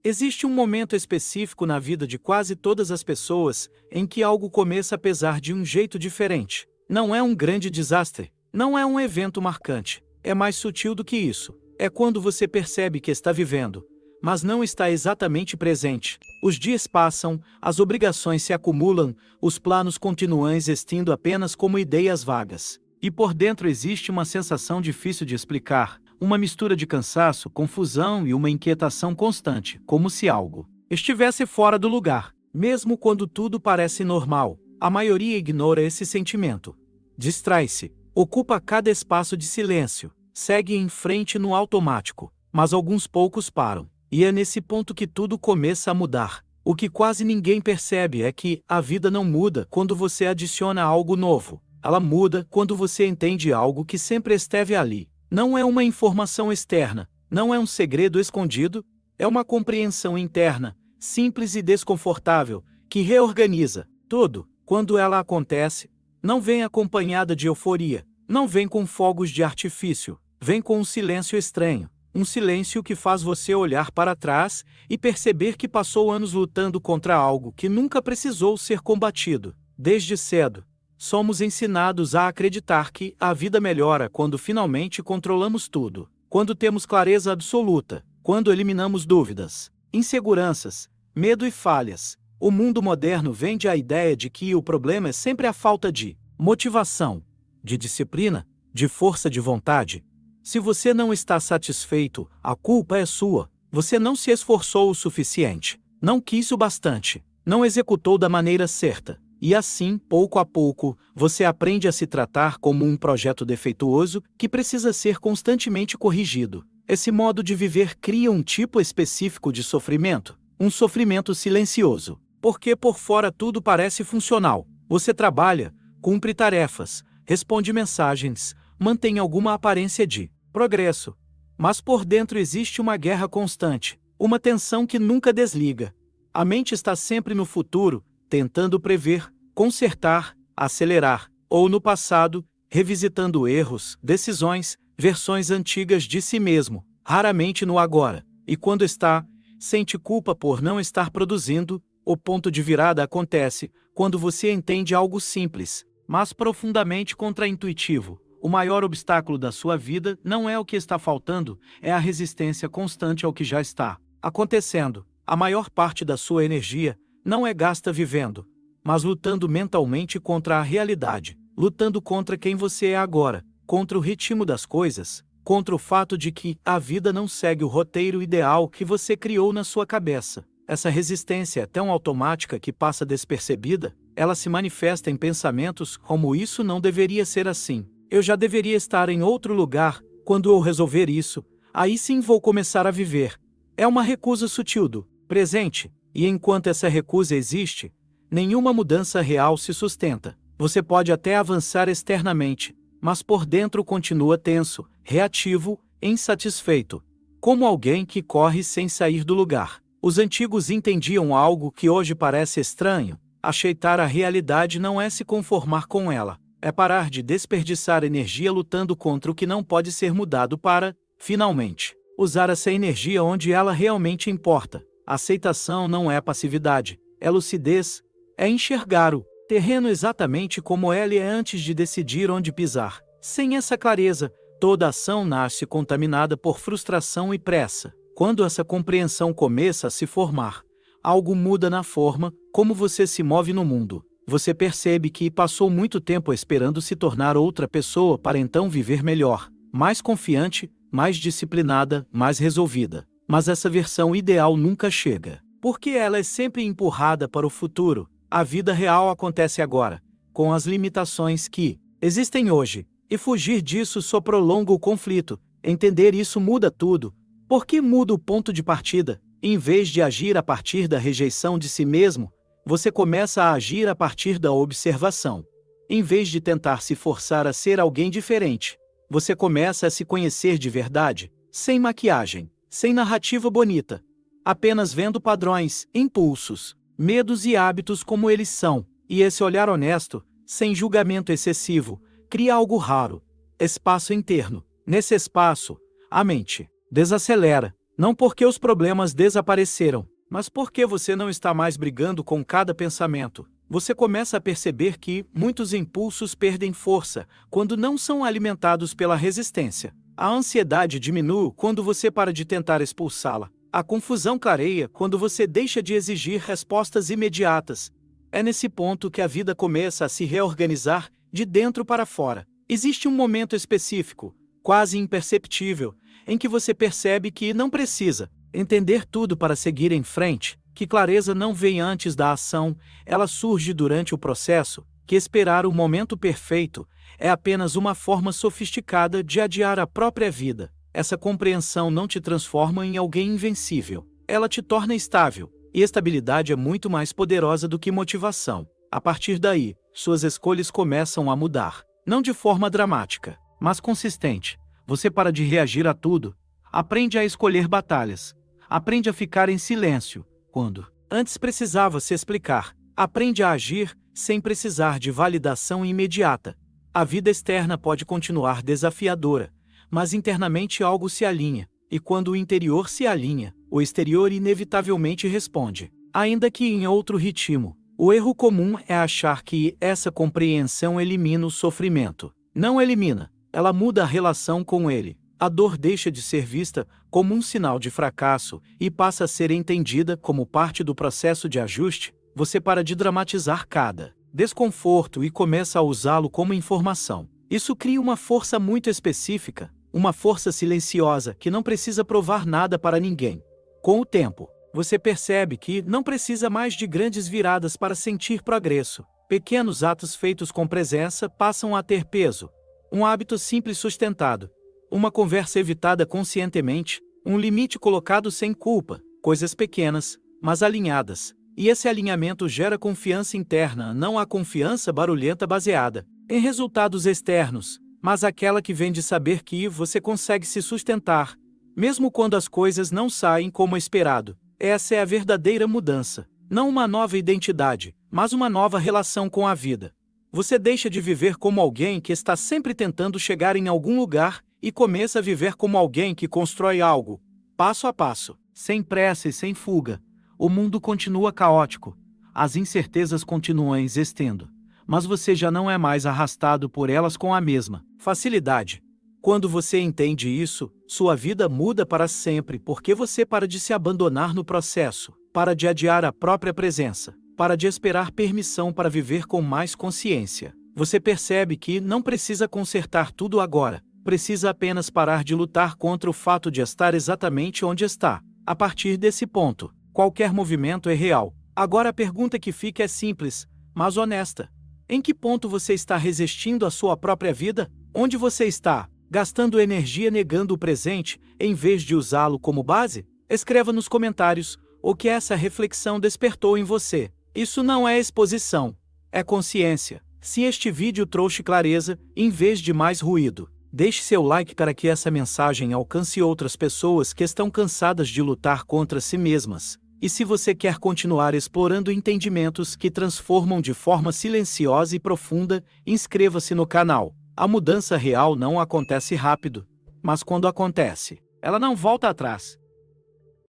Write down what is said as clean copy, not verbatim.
Existe um momento específico na vida de quase todas as pessoas em que algo começa a pesar de um jeito diferente. Não é um grande desastre, não é um evento marcante, é mais sutil do que isso. É quando você percebe que está vivendo, mas não está exatamente presente. Os dias passam, as obrigações se acumulam, os planos continuam existindo apenas como ideias vagas. E por dentro existe uma sensação difícil de explicar, uma mistura de cansaço, confusão e uma inquietação constante, como se algo estivesse fora do lugar. Mesmo quando tudo parece normal, a maioria ignora esse sentimento. Distrai-se, ocupa cada espaço de silêncio, segue em frente no automático, mas alguns poucos param. E é nesse ponto que tudo começa a mudar. O que quase ninguém percebe é que a vida não muda quando você adiciona algo novo. Ela muda quando você entende algo que sempre esteve ali. Não é uma informação externa, não é um segredo escondido, é uma compreensão interna, simples e desconfortável, que reorganiza tudo. Quando ela acontece, não vem acompanhada de euforia, não vem com fogos de artifício, vem com um silêncio estranho. Um silêncio que faz você olhar para trás e perceber que passou anos lutando contra algo que nunca precisou ser combatido. Desde cedo, somos ensinados a acreditar que a vida melhora quando finalmente controlamos tudo, quando temos clareza absoluta, quando eliminamos dúvidas, inseguranças, medo e falhas. O mundo moderno vende a ideia de que o problema é sempre a falta de motivação, de disciplina, de força de vontade. Se você não está satisfeito, a culpa é sua. Você não se esforçou o suficiente, não quis o bastante, não executou da maneira certa. E assim, pouco a pouco, você aprende a se tratar como um projeto defeituoso que precisa ser constantemente corrigido. Esse modo de viver cria um tipo específico de sofrimento, um sofrimento silencioso. Porque por fora tudo parece funcional. Você trabalha, cumpre tarefas, responde mensagens, mantém alguma aparência de progresso. Mas por dentro existe uma guerra constante, uma tensão que nunca desliga. A mente está sempre no futuro, tentando prever, consertar, acelerar, ou no passado, revisitando erros, decisões, versões antigas de si mesmo, raramente no agora. E quando está, sente culpa por não estar produzindo. O ponto de virada acontece quando você entende algo simples, mas profundamente contraintuitivo. O maior obstáculo da sua vida não é o que está faltando, é a resistência constante ao que já está acontecendo. A maior parte da sua energia não é gasta vivendo, mas lutando mentalmente contra a realidade, lutando contra quem você é agora, contra o ritmo das coisas, contra o fato de que a vida não segue o roteiro ideal que você criou na sua cabeça. Essa resistência é tão automática que passa despercebida, ela se manifesta em pensamentos como isso não deveria ser assim. Eu já deveria estar em outro lugar, quando eu resolver isso, aí sim vou começar a viver. É uma recusa sutil do presente, e enquanto essa recusa existe, nenhuma mudança real se sustenta. Você pode até avançar externamente, mas por dentro continua tenso, reativo, insatisfeito, como alguém que corre sem sair do lugar. Os antigos entendiam algo que hoje parece estranho. Aceitar a realidade não é se conformar com ela. É parar de desperdiçar energia lutando contra o que não pode ser mudado para, finalmente, usar essa energia onde ela realmente importa. A aceitação não é passividade, é lucidez, é enxergar o terreno exatamente como ele é antes de decidir onde pisar. Sem essa clareza, toda ação nasce contaminada por frustração e pressa. Quando essa compreensão começa a se formar, algo muda na forma como você se move no mundo. Você percebe que passou muito tempo esperando se tornar outra pessoa para então viver melhor, mais confiante, mais disciplinada, mais resolvida. Mas essa versão ideal nunca chega, porque ela é sempre empurrada para o futuro. A vida real acontece agora, com as limitações que existem hoje, e fugir disso só prolonga o conflito. Entender isso muda tudo. Porque muda o ponto de partida. Em vez de agir a partir da rejeição de si mesmo, você começa a agir a partir da observação. Em vez de tentar se forçar a ser alguém diferente, você começa a se conhecer de verdade, sem maquiagem, sem narrativa bonita, apenas vendo padrões, impulsos, medos e hábitos como eles são. E esse olhar honesto, sem julgamento excessivo, cria algo raro: espaço interno. Nesse espaço, a mente desacelera, Não porque os problemas desapareceram, mas porque você não está mais brigando com cada pensamento. Você começa a perceber que muitos impulsos perdem força quando não são alimentados pela resistência. A ansiedade diminui quando você para de tentar expulsá-la. A confusão clareia quando você deixa de exigir respostas imediatas. É nesse ponto que a vida começa a se reorganizar de dentro para fora. Existe um momento específico, quase imperceptível, em que você percebe que não precisa entender tudo para seguir em frente, que clareza não vem antes da ação, ela surge durante o processo, que esperar o momento perfeito é apenas uma forma sofisticada de adiar a própria vida. Essa compreensão não te transforma em alguém invencível, ela te torna estável, e estabilidade é muito mais poderosa do que motivação. A partir daí, suas escolhas começam a mudar, não de forma dramática, mas consistente. Você para de reagir a tudo, aprende a escolher batalhas, aprende a ficar em silêncio quando antes precisava se explicar, aprende a agir sem precisar de validação imediata. A vida externa pode continuar desafiadora, mas internamente algo se alinha, e quando o interior se alinha, o exterior inevitavelmente responde, ainda que em outro ritmo. O erro comum é achar que essa compreensão elimina o sofrimento. Não elimina, ela muda a relação com ele. A dor deixa de ser vista como um sinal de fracasso e passa a ser entendida como parte do processo de ajuste. Você para de dramatizar cada desconforto e começa a usá-lo como informação. Isso cria uma força muito específica, uma força silenciosa que não precisa provar nada para ninguém. Com o tempo, você percebe que não precisa mais de grandes viradas para sentir progresso. Pequenos atos feitos com presença passam a ter peso. Um hábito simples sustentado, uma conversa evitada conscientemente, um limite colocado sem culpa, coisas pequenas, mas alinhadas. E esse alinhamento gera confiança interna, não a confiança barulhenta baseada em resultados externos, mas aquela que vem de saber que você consegue se sustentar, mesmo quando as coisas não saem como esperado. Essa é a verdadeira mudança. Não uma nova identidade, mas uma nova relação com a vida. Você deixa de viver como alguém que está sempre tentando chegar em algum lugar e começa a viver como alguém que constrói algo, passo a passo, sem pressa e sem fuga. O mundo continua caótico, as incertezas continuam existindo, mas você já não é mais arrastado por elas com a mesma facilidade. Quando você entende isso, sua vida muda para sempre porque você para de se abandonar no processo, para de adiar a própria presença, para de esperar permissão para viver com mais consciência. Você percebe que não precisa consertar tudo agora, precisa apenas parar de lutar contra o fato de estar exatamente onde está. A partir desse ponto, qualquer movimento é real. Agora a pergunta que fica é simples, mas honesta. Em que ponto você está resistindo à sua própria vida? Onde você está gastando energia negando o presente, em vez de usá-lo como base? Escreva nos comentários o que essa reflexão despertou em você. Isso não é exposição, é consciência. Se este vídeo trouxe clareza, em vez de mais ruído, deixe seu like para que essa mensagem alcance outras pessoas que estão cansadas de lutar contra si mesmas. E se você quer continuar explorando entendimentos que transformam de forma silenciosa e profunda, inscreva-se no canal. A mudança real não acontece rápido, mas quando acontece, ela não volta atrás.